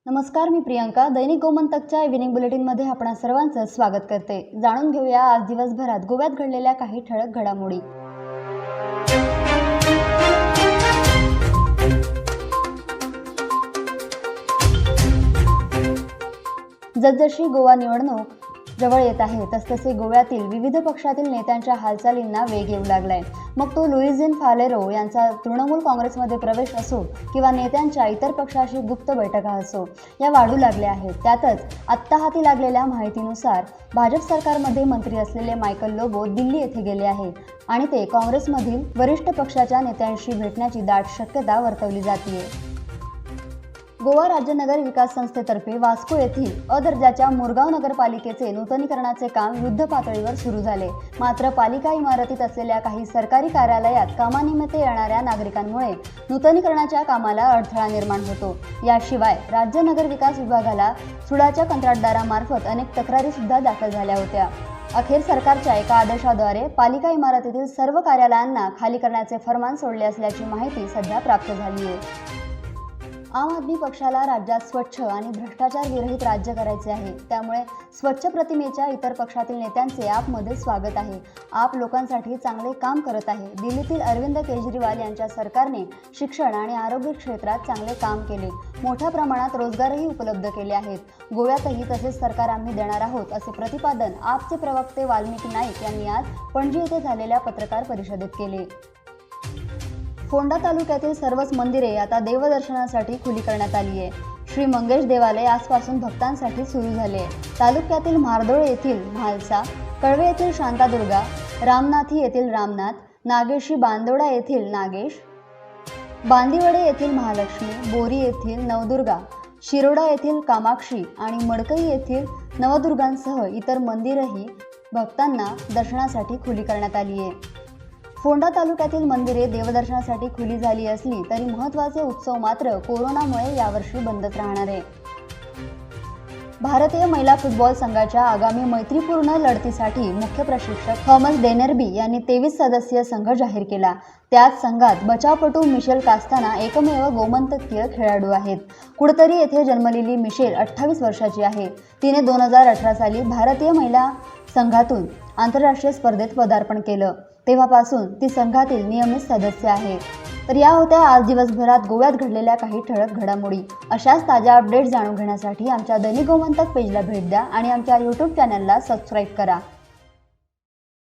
नमस्कार, मी प्रियंका. दैनिक गोमंतकच्या इव्हिनिंग बुलेटिनमध्ये आपणा सर्वांचं स्वागत करते. जाणून घेऊया आज दिवसभरात गोव्यात घडलेल्या काही ठळक घडामोडी. जसजशी गोवा निवडणूक जवळ येत आहे तसतसे गोव्यातील विविध पक्षातील नेत्यांच्या हालचालींना वेग येऊ लागलाय. मग तो लुईझिन फालेरो यांचा तृणमूल काँग्रेसमध्ये प्रवेश असो किंवा नेत्यांच्या इतर पक्षाशी गुप्त बैठका असो, या वाढू लागल्या आहेत. त्यातच आत्ता हाती लागलेल्या माहितीनुसार भाजप सरकारमध्ये मंत्री असलेले मायकल लोबो दिल्ली येथे गेले आहे आणि ते काँग्रेसमधील वरिष्ठ पक्षाच्या नेत्यांशी भेटण्याची दाट शक्यता वर्तवली जाते. गोवा राज्य नगर विकास संस्थेतर्फे वास्को येथील अ दर्जाच्या मुरगाव नगरपालिकेचे नूतनीकरणाचे काम युद्धपातळीवर सुरू झाले. मात्र पालिका इमारतीत असलेल्या काही सरकारी कार्यालयात कामानिमित्त येणाऱ्या नागरिकांमुळे नूतनीकरणाच्या कामाला अडथळा निर्माण होतो. याशिवाय राज्य नगर विकास विभागाला सुडाच्या कंत्राटदारामार्फत अनेक तक्रारी सुद्धा दाखल झाल्या होत्या. अखेर सरकारच्या एका आदेशाद्वारे पालिका इमारतीतील सर्व कार्यालयांना खाली करण्याचे फरमान सोडले असल्याची माहिती सध्या प्राप्त झाली आहे. आम आदमी पक्षाला राज्यात स्वच्छ आणि भ्रष्टाचार विरहित राज्य करायचे आहे. त्यामुळे स्वच्छ प्रतिमेच्या इतर पक्षातील नेत्यांचे आपमध्ये स्वागत आहे. आप लोकांसाठी चांगले काम करत आहे. दिल्लीतील अरविंद केजरीवाल यांच्या सरकारने शिक्षण आणि आरोग्य क्षेत्रात चांगले काम केले. मोठ्या प्रमाणात रोजगारही उपलब्ध केले आहेत. गोव्यातही तसेच सरकार आम्ही देणार आहोत, असे प्रतिपादन आपचे प्रवक्ते वाल्मिकी नाईक यांनी आज पणजी येथे झालेल्या पत्रकार परिषदेत केले. फोंडा तालुक्यातील सर्वच मंदिरे आता देवदर्शनासाठी खुली करण्यात आली आहे. श्री मंगेश देवालय आजपासून भक्तांसाठी सुरू झाले आहे. तालुक्यातील म्हारदोळ येथील म्हालसा, कळवे येथील शांतादुर्गा, रामनाथी येथील रामनाथ, नागेशी बांदोडा येथील नागेश, बांदिवडे येथील महालक्ष्मी, बोरी येथील नवदुर्गा, शिरोडा येथील कामाक्षी आणि मडकई येथील नवदुर्गांसह इतर मंदिरही भक्तांना दर्शनासाठी खुली करण्यात आली आहे. फोंडा तालुक्यातील मंदिरे देवदर्शनासाठी खुली झाली असली तरी महत्त्वाचे उत्सव मात्र कोरोनामुळे यावर्षी बंदच राहणार आहे. भारतीय महिला फुटबॉल संघाच्या आगामी मैत्रीपूर्ण लढतीसाठी मुख्य प्रशिक्षक थॉमस डेनेरबी यांनी 23 सदस्यीय संघ जाहीर केला. त्याच संघात बचावपटू मिशेल कास्ताना एकमेव गोमंतकीय खेळाडू आहेत. कुडतरी येथे जन्मलेली मिशेल 28 वर्षाची आहे. तिने 2018 साली भारतीय महिला संघातून आंतरराष्ट्रीय स्पर्धेत पदार्पण केलं. तेव्हापासून ती संघातील नियमित सदस्य आहे. तर या होत्या आज दिवसभरात गोव्यात घडलेल्या काही ठळक घडामोडी. अशाच ताज्या अपडेट्स जाणून घेण्यासाठी आमच्या दैनिक गोमंतक पेजला भेट द्या आणि आमच्या YouTube चॅनलला सबस्क्राईब करा.